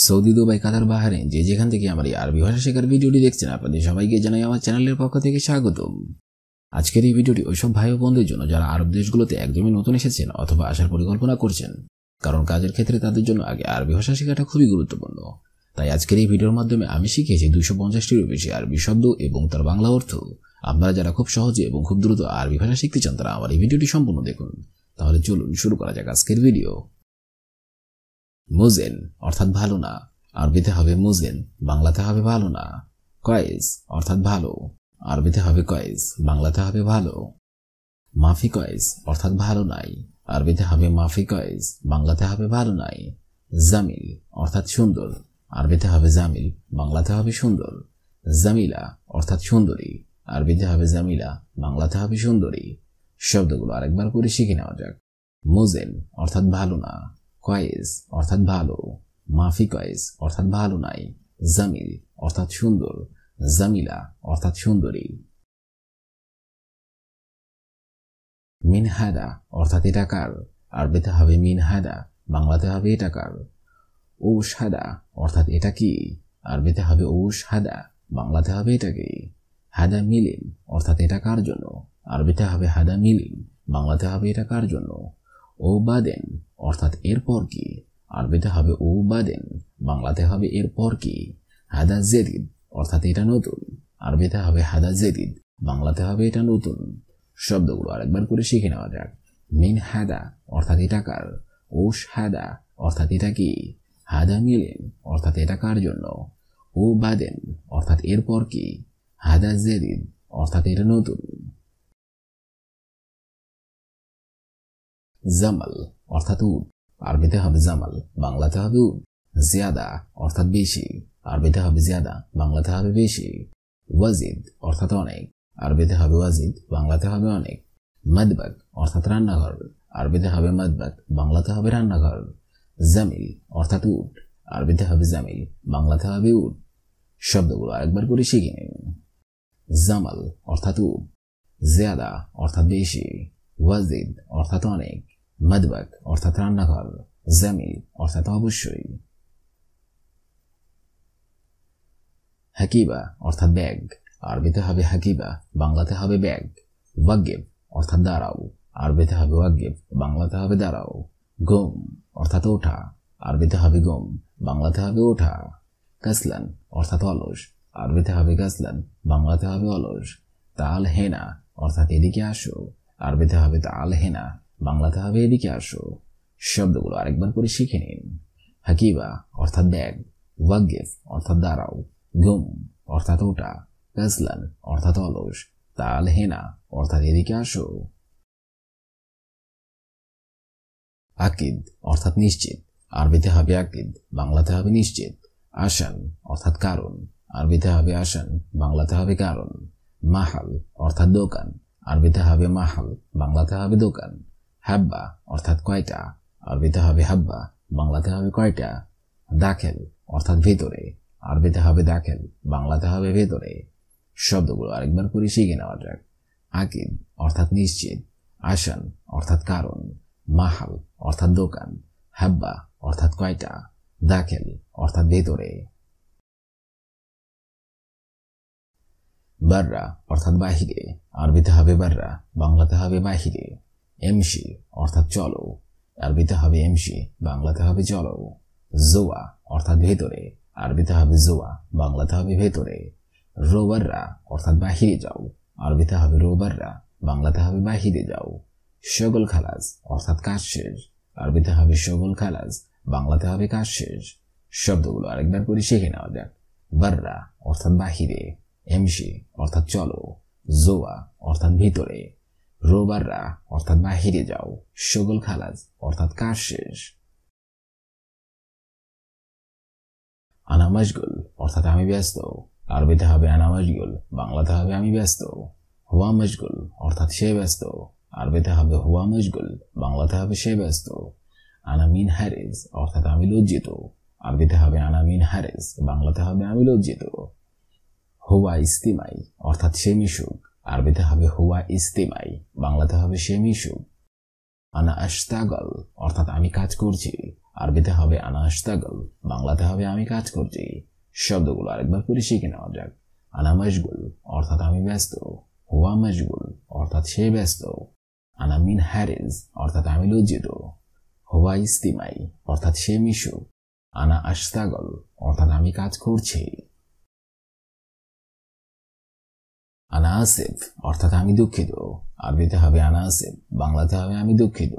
Saudi, Dubai, কাতার, Bahrain যে যেখান থেকে আমার এই আরবি ভাষা শেখার ভিডিওটি দেখছেন আপনাদের সবাইকে জানাই আমার চ্যানেলের পক্ষ থেকে স্বাগতম। আজকের এই ভিডিওটি ওইসব ভাই ও বোনদের জন্য যারা আরব দেশগুলোতে একদমই নতুন এসেছেন অথবা আসার পরিকল্পনা করছেন, কারণ কাজের ক্ষেত্রে তাদের জন্য আগে আরবি ভাষা শেখাটা খুবই গুরুত্বপূর্ণ। তাই আজকের এই ভিডিওর মাধ্যমে আমি শিখেছি 250টিরও বেশি আরবি শব্দ এবং তার বাংলা অর্থ। আপনারা যারা খুব সহজে এবং খুব দ্রুত আরবি ভাষা শিখতে চান তারা আমার এই ভিডিওটি সম্পূর্ণ দেখুন। তাহলে চলুন শুরু করা যাক আজকের ভিডিও। মুজেন অর্থাৎ ভালো না, আরবিতে হবে মুজেন, বাংলাতে হবে ভালো না। কয়েস অর্থাৎ ভালো, আরবিতে হবে কয়েস, বাংলাতে হবে ভালো। মাফি কয়েস অর্থাৎ ভালো নাই, আরবিতে হবে মাফি কয়েস, বাংলাতে হবে ভালো নাই। জামিল অর্থাৎ সুন্দর, আরবিতে হবে জামিল, বাংলাতে হবে সুন্দর। জামিলা অর্থাৎ সুন্দরী, আরবিতে হবে জামিলা, বাংলাতে হবে সুন্দরী। শব্দগুলো আরেকবার করে শিখে নেওয়া যাক। মুজেন অর্থাৎ ভালো না, কয়েস অর্থাৎ ভালো, মাফি কয়েস অর্থাৎ ভালো নাই, জামিল অর্থাৎ সুন্দর, জামিলা অর্থাৎ সুন্দরী। মিনহাদা অর্থাৎ এটা কার, আরবিতে হবে মিনহাদা, বাংলাতে হবে এটা কার। ঔষাদা অর্থাৎ এটা কি, আরবিতে হবে ঔষাদা, বাংলাতে হবে এটা কি। হাদা মিলিন অর্থাৎ এটা কার জন্য, আরবিতে হবে হাদা মিলিন, বাংলাতে হবে এটা কার জন্য। ও বাদেন অর্থাৎ এরপর কি, আরবিতে হবে ও বাদেন, বাংলাতে হবে এরপর কি। হাদা জেদিদ অর্থাৎ এটা নতুন, আরবিতে হবে হাদা জেদিদ, বাংলাতে হবে এটা নতুন। শব্দগুলো আরেকবার করে শিখে নেওয়া যাক। মিন হাদা অর্থাৎ এটা কার, ওশ হাদা অর্থাৎ এটা কি, হাদা মিলেন অর্থাৎ এটা কার জন্য, ও বাদেন অর্থাৎ এরপর কি, হাদা জেদিদ অর্থাৎ এটা নতুন। জামাল অর্থাৎ উট, আরবিতে হবে জামাল, বাংলাতে হবে উট। জিয়াদা অর্থাৎ বেশি, আরবিতে হবে জিয়াদা, বাংলাতে হবে বেশি। ওয়াজিদ অর্থাৎ অনেক, আরবিতে হবে ওয়াজিদ, বাংলাতে হবে অনেক। মাদবাক অর্থাৎ রান্নাঘর, আরবিতে হবে মাদবাক, বাংলাতে হবে রান্নাঘর। জামিল অর্থাৎ উট, আরবিতে হবে জামিল, বাংলাতে হবে উট। শব্দগুলো আরেকবার করে শিখে নিন। জামাল অর্থাৎ উট, জিয়াদা অর্থাৎ বেশি, ওয়াজিদ অর্থাৎ অনেক, মাদবাক অর্থাৎ রান্নাঘর, জামিল অর্থাৎ অবশ্যই। হাকিবা অর্থাৎ ব্যাগ, আরবিতে হবে হাকিবা, বাংলাতে হবে ব্যাগ। ওয়াগিব অর্থাৎ দাঁড়াও, আরবিতে হবে ওয়াগিব, বাংলাতে হবে দাঁড়াও। গোম অর্থাৎ ওঠা, আরবিতে হবে গোম, বাংলাতে হবে ওঠা। কাসলান অর্থাৎ অলস, আরবিতে হবে কাসলান, বাংলাতে হবে অলস। তাল হেনা অর্থাৎ এদিকে আসো, আরবিতে হবে তাল হেনা, বাংলাতে হবে এদিকে আসো। শব্দগুলো আরেকবার করে শিখে নিন। হাকিবা অর্থাৎ ব্যাগ, ওয়াগিব অর্থাৎ দাঁড়াও, গুম অর্থাৎ ওটা, কাসলান অর্থাৎ অলস, তাল হেনা অর্থাৎ এদিকে আসো। আকিদ অর্থাৎ নিশ্চিত, আরবিতে হবে আকিদ, বাংলাতে হবে নিশ্চিত। আসান অর্থাৎ কারণ, আরবিতে হবে আসান, বাংলাতে হবে কারণ। মাহাল অর্থাৎ দোকান, আরবিতে হবে মাহাল, বাংলাতে হবে দোকান। হাব্বা অর্থাৎ কয়টা, আরবিতে হবে হাব্বা, বাংলাতে হবে কয়টা। দাখেল অর্থাৎ ভেতরে, আরবিতে হবে দাখেল, বাংলাতে হবে ভেতরে। শব্দগুলো আরেকবার করে শিখে নেওয়া যাক। আকিদ অর্থাৎ নিশ্চিত, আসান অর্থাৎ কারণ, মাহাল অর্থাৎ দোকান, হাব্বা অর্থাৎ কয়টা, দাখেল অর্থাৎ ভেতরে। বাররা অর্থাৎ বাহিরে, আরবিতে হবে বাররা, বাংলাতে হবে বাহিরে। এমসি অর্থাৎ চলো, আরবিতে হবে এমসি, বাংলাতে হবে চলো। জোয়া অর্থাৎ ভেতরে, আরবিতে হবে জোয়া, বাংলাতে হবে ভেতরে। রোবাররা অর্থাৎ বাহিরে যাও, আরবিতে হবে রোবাররা, বাংলাতে হবে বাহিরে যাও। শগল খালাস অর্থাৎ কাজ শেষ, আরবিতে হবে শগল খালাস, বাংলাতে হবে কাজ শেষ। শব্দগুলো আরেকবার করে শিখে নেওয়া যাক। বাররা অর্থাৎ বাহিরে, এমসি অর্থাৎ চলো, জোয়া অর্থাৎ ভিতরে, রোবাররা অর্থাৎ বাহিরে যাও, শগল খালাস অর্থাৎ কাজ শেষ। আনা মশগুল অর্থাৎ আমি ব্যস্ত, আরবিতে হবে আনা মশগুল, বাংলাতে হবে আমি ব্যস্ত। হুয়া মশগুল অর্থাৎ সে ব্যস্ত, আরবিতে হবে হুয়া মশগুল, বাংলাতে হবে সে ব্যস্ত। আনা মিন হারিস অর্থাৎ আমি লজ্জিত, আরবিতে হবে আনা মিন হারিস, বাংলাতে হবে আমি লজ্জিত। হুয়া ইস্তিমাই অর্থাৎ সে মিশুক, আরবিতে হবে হুয়া ইস্তিমাই, বাংলাতে হবে সে মিশুক। আনা আশতাগল অর্থাৎ আমি কাজ করছি, আরবিতে হবে আনা আশতাগল, বাংলাতে হবে আমি কাজ করছি। শব্দগুলো আরেকবার করে শিখে নেওয়া যাক। আনা মশগুল অর্থাৎ আমি ব্যস্ত, হুয়া মশগুল অর্থাৎ সে ব্যস্ত, আনা মিন হ্যারিজ অর্থাৎ আমি লজ্জিত, হুয়া ইস্তিমাই অর্থাৎ সে মিশুক, আনা আশতাগল অর্থাৎ আমি কাজ করছি। আনা আসিফ অর্থাৎ আমি দুঃখিত, আরবিতে হবে আনা আসিফ, বাংলাতে হবে আমি দুঃখিত।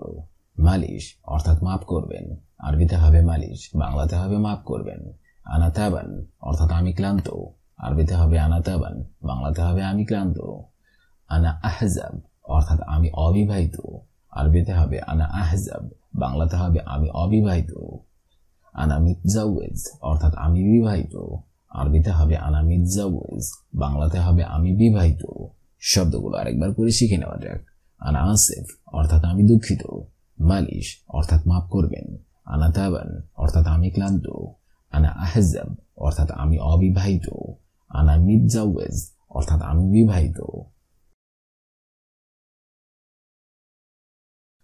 মালিশ অর্থাৎ মাফ করবেন, আরবিতে হবে মালিশ, বাংলাতে হবে মাফ করবেন। আনা তাবান অর্থাৎ আমি ক্লান্ত, আরবিতে হবে আনা তাবান, বাংলাতে হবে আমি ক্লান্ত। আনা আহজাব অর্থাৎ আমি অবিবাহিত, আরবিতে হবে আনা আহজাব, বাংলাতে হবে আমি অবিবাহিত। আনা মিতজাওয়েজ অর্থাৎ আমি বিবাহিত, আরবিতে হবে আনা মিতজাওয়েজ, বাংলাতে হবে আমি বিবাহিত। শব্দগুলো আরেকবার করে শিখে নেওয়া যাক। আনা আসিফ অর্থাৎ আমি দুঃখিত, মালিশ অর্থাৎ মাফ করবেন, আনা তাবান অর্থাৎ আমি ক্লান্ত, আনা আহজাব অর্থাৎ আমি অবিবাহিত, আনা মিতজাওয়েজ অর্থাৎ আমি বিবাহিত।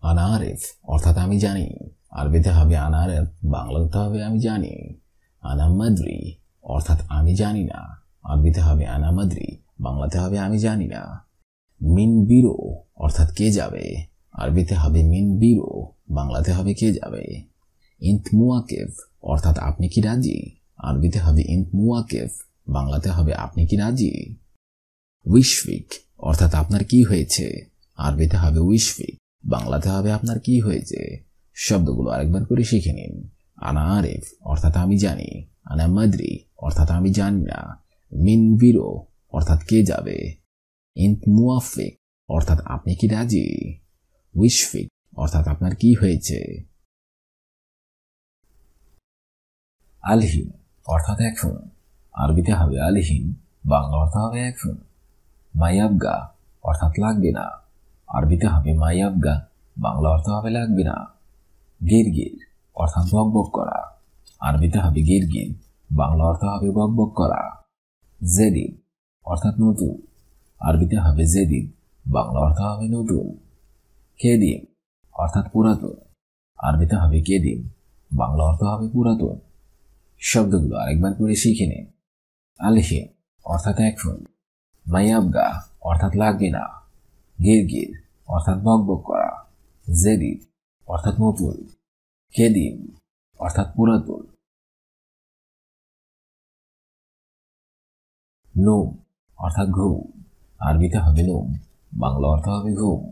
আনা আরিফ অর্থাৎ আমি জানি, আরবিতে হবে আনা আরিফ, বাংলাতে হবে আমি জানি। আনা মাদরি অর্থাৎ আমি জানি না, আরবিতে হবে আনা মাদরি, বাংলাতে হবে আমি জানি না। মিন বিরো অর্থাৎ কে যাবে, আরবিতে হবে মিন বিরো, বাংলাতে হবে কে যাবে। ইন্ত মুয়াকিফ অর্থাৎ আপনি কি রাজি, আরবিতে হবে ইন্ত মুয়াকিফ, বাংলাতে হবে আপনি কি রাজি। উইশফিক অর্থাৎ আপনার কি হয়েছে, আরবিতে হবে উইশফিক, বাংলাতে হবে আপনার কি হয়েছে। শব্দগুলো আরেকবার করে শিখে নিন। আনা আরিফ অর্থাৎ আমি জানি, আনা মাদরি অর্থাৎ আমি জানি না, মিন বিরো অর্থাৎ কে যাবে, ইন্ত মুয়াফিক অর্থাৎ আপনি কি রাজি, উইশফিক অর্থাৎ আপনার কি হয়েছে। আলহিন অর্থাৎ এখন, আরবিতে হবে আলহিন, বাংলা অর্থ হবে এখন। মায়াবগা অর্থাৎ লাগবে না, আরবিতে হবে মায়াবগা, বাংলা অর্থ হবে লাগবে না। গিরগির অর্থাৎ বকবক করা, আরবিতে হবে গিরগির, বাংলা অর্থ হবে বকবক করা। জেদিদ অর্থাৎ নতুন, আরবিতে হবে জেদিদ, বাংলা অর্থ হবে নতুন। কেদিম অর্থাৎ পুরাতন, আরবিতে হবে কেদিম, বাংলা অর্থ হবে পুরাতন। শব্দগুলো আরেকবার করে শিখে নিন। আলহিন অর্থাৎ এখন, মায়াবগা অর্থাৎ লাগবে না, গিরগির অর্থাৎ বকবক করা, জেদিদ অর্থাৎ নতুন, কেদিম অর্থাৎ পুরাতন। নোম অর্থাৎ ঘুম, আরবিতে হবে নোম, বাংলা অর্থ হবে ঘুম।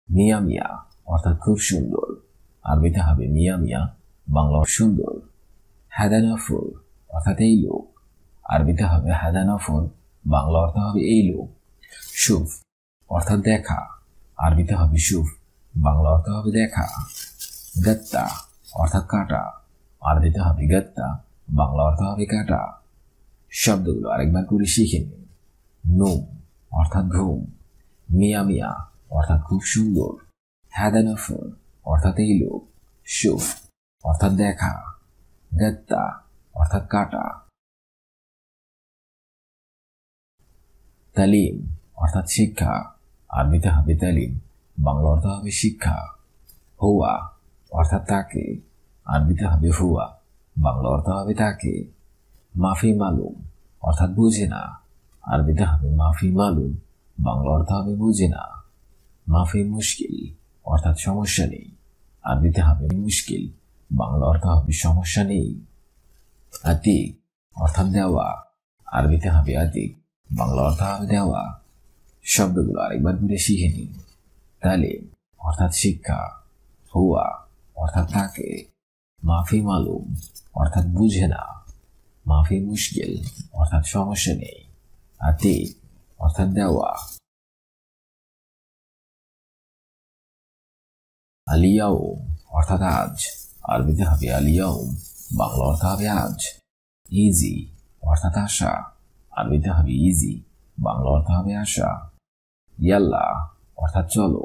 মিয়া মিয়া অর্থাৎ খুব সুন্দর, আরবিতে হবে মিয়া মিয়া, বাংলা সুন্দর। হাদানাফর অর্থাৎ এই লোক, আরবিতে হবে হাদানাফর, বাংলা অর্থ হবে এই লোক। শুভ অর্থাৎ দেখা, আরবিতে হবে শুভ, বাংলা অর্থ হবে দেখা। গত্তা অর্থাৎ কাটা, আরবিতে হবে গত্তা, বাংলা অর্থ হবে কাটা। শব্দগুলো আরেকবার করে শিখে নিন। নোম অর্থাৎ ঘুম, মিয়া মিয়া অর্থাৎ খুব সুন্দর, হাদানাফর অর্থাৎ এই লোক, শুভ অর্থাৎ দেখা, গত্তা অর্থাৎ কাটা। তালিম অর্থাৎ শিক্ষা, আরবিতে হবে তালিম, বাংলা অর্থ হবে শিক্ষা। হুয়া অর্থাৎ তাকে, আরবিতে হবে হুয়া, বাংলা অর্থ হবে তাকে। মাফি মালুম অর্থাৎ বুঝে না, আরবিতে হবে মাফি মালুম, বাংলা অর্থ হবে বুঝে না। মাফি মুশকিল অর্থাৎ সমস্যা নেই, আরবিতে হবে মুশকিল, বাংলা অর্থ হবে সমস্যা নেই। আতিক অর্থাৎ দেওয়া, আরবিতে হবে আতিক, বাংলা অর্থ হবে দেওয়া। শব্দগুলো আরেকবার করে শিখে নিন। তালিম অর্থাৎ শিক্ষা, হুয়া অর্থাৎ তাকে, মাফি মালুম অর্থাৎ বুঝে না, মাফি মুশকিল অর্থাৎ সমস্যা নেই, আতিক অর্থাৎ দেওয়া। আলিয়াউম অর্থাৎ আজ, আরবিতে হবে আলিয়াউম, বাংলা অর্থ হবে আজ। ইজি অর্থাৎ আশা, আরবিতে হবে ইজি, বাংলা অর্থ হবে আশা। ইয়াল্লা অর্থাৎ চলো,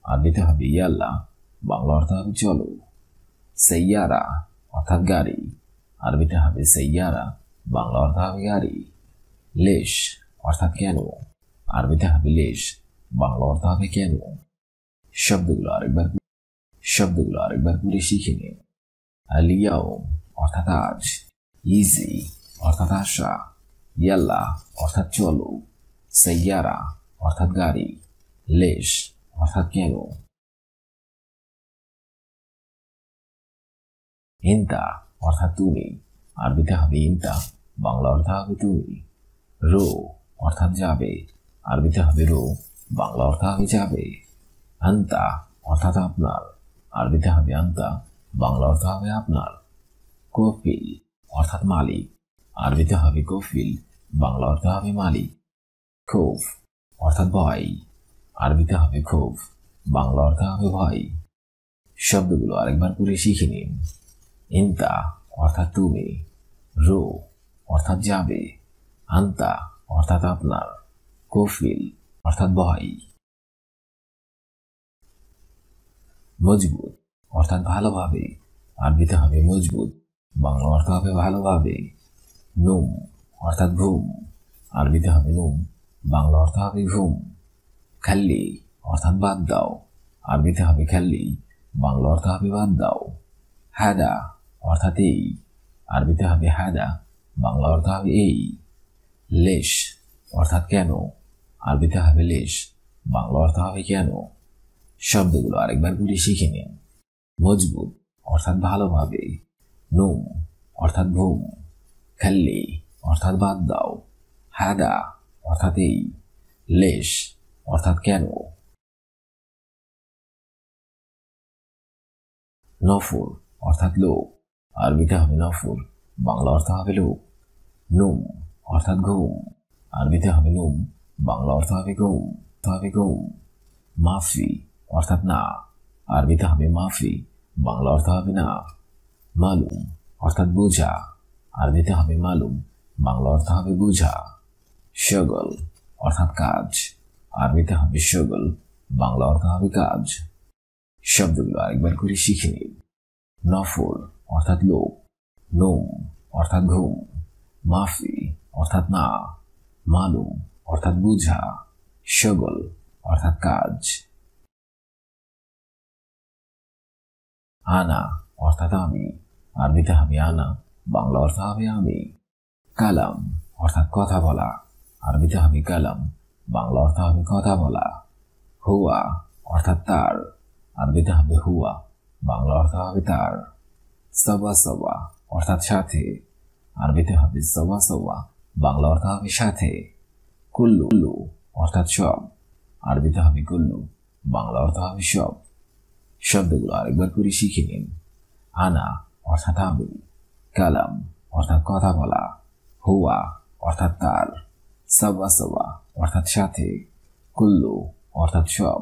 আরবিতে হবে ইয়াল্লা, বাংলা অর্থ হবে চলো। সাইয়ারা অর্থাৎ গাড়ি, আরবিতে হবে সাইয়ারা, বাংলা অর্থ হবে গাড়ি। লেশ অর্থাৎ কেন, আরবিতে হবে লেশ, বাংলা অর্থ হবে কেন। শব্দগুলো আরেকবার করে শিখে নিন। আল-ইয়াউম অর্থাৎ আজ, ইজি অর্থাৎ আসা, ইয়াল্লা অর্থাৎ চলো, সাইয়ারা অর্থাৎ গাড়ি, লেশ অর্থাৎ কেন, ইনতা অর্থাৎ তুমি, আরবিতে হবে ইনতা, বাংলা অর্থ হবে তুমি, রো অর্থাৎ যাবে, আরবিতে হবে রো, বাংলা অর্থ হবে যাবে, আন্তা অর্থাৎ আপনার, আরবিতে হবে আন্তা, বাংলা অর্থ হবে আপনার, কফিল অর্থাৎ মালিক, আরবিতে হবে কফিল, বাংলা অর্থ হবে মালিক, খৌফ অর্থাৎ ভয়, আরবিতে হবে খৌফ, বাংলা অর্থ হবে ভয়। শব্দগুলো আরেকবার করে শিখে নিন। ইনতা অর্থাৎ তুমি, রো অর্থাৎ যাবে, আন্তা অর্থাৎ আপনার, কফিল অর্থাৎ ভয়। মজবুত অর্থাৎ ভালোভাবে, আরবিতে হবে মজবুত, বাংলা অর্থ হবে ভালোভাবে, নুম অর্থাৎ ঘুম, আরবিতে হবে নুম, বাংলা অর্থ হবে ঘুম, খাল্লি অর্থাৎ বাদ দাও, আরবিতে হবে খাল্লি, বাংলা অর্থ হবে বাদ দাও, হাদা অর্থাৎ এই, আরবিতে হবে হাদা, বাংলা অর্থ হবে এই, লেশ অর্থাৎ কেন, আরবিতে হবে লেশ, বাংলা অর্থ হবে কেন। শব্দগুলো আরেকবার করে শিখে নিন। মজবুত অর্থাৎ ভালোভাবে, নুম অর্থাৎ ঘুম, খাল্লি অর্থাৎ বাদ দাও, হাদা অর্থাৎ এই, লেশ অর্থাৎ কেন। নফর অর্থাৎ লোক, আরবিতে হবে নফর, বাংলা অর্থ হবে লোক, নুম অর্থাৎ ঘুম, আরবিতে হবে নুম, বাংলা অর্থ হবে ঘুম, মাফি অর্থাৎ না, আরবিতে হবে মাফি, বাংলা অর্থ হবে না, মালুম অর্থাৎ বোঝা, আরবিতে হবে মালুম, বাংলা অর্থ হবে বোঝা, শগল অর্থাৎ কাজ, আরবিতে হবে শগল, বাংলা অর্থ হবে কাজ। শব্দগুলো আরেকবার করে শিখে নিন। নফর অর্থাৎ লোক, নুম অর্থাৎ ঘুম, মাফি অর্থাৎ না, মালুম অর্থাৎ বুঝা, শগল অর্থাৎ কাজ। আনা অর্থাৎ আমি, আরবিতে হবে আনা, বাংলা অর্থ হবে আমি, কালাম অর্থাৎ কথা বলা, আরবিতে হবে কালাম, বাংলা অর্থ হবে কথা বলা, হুয়া অর্থাৎ তার, আরবিতে হবে হুয়া, বাংলা অর্থ হবে তার, সবা সবা অর্থাৎ সাথে, আরবিতে হবে সবা সবা, বাংলা অর্থ হবে সাথে, কুল্লু অর্থাৎ সব, আরবিতে হবে কুল্লু, বাংলা অর্থ হবে সব। শব্দগুলো আরেকবার করে শিখে নিন। আনা অর্থাৎ আমি, কালাম অর্থাৎ কথা বলা, হুয়া অর্থাৎ তার, সবা সবা অর্থাৎ সাথে, কুল্লু অর্থাৎ সব।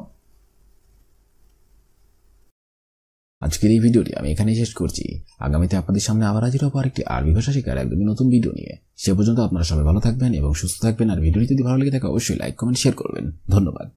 আজকের এই ভিডিওটি আমি এখানেই শেষ করছি। আগামীতে আপনাদের সামনে আবার হাজির হবো আরেকটি আরবি ভাষা শেখার একদমই নতুন ভিডিও নিয়ে। সে পর্যন্ত আপনারা সবাই ভালো থাকবেন এবং সুস্থ থাকবেন। আর ভিডিওটি যদি ভালো লেগে থাকে অবশ্যই লাইক, কমেন্ট, শেয়ার করবেন। ধন্যবাদ।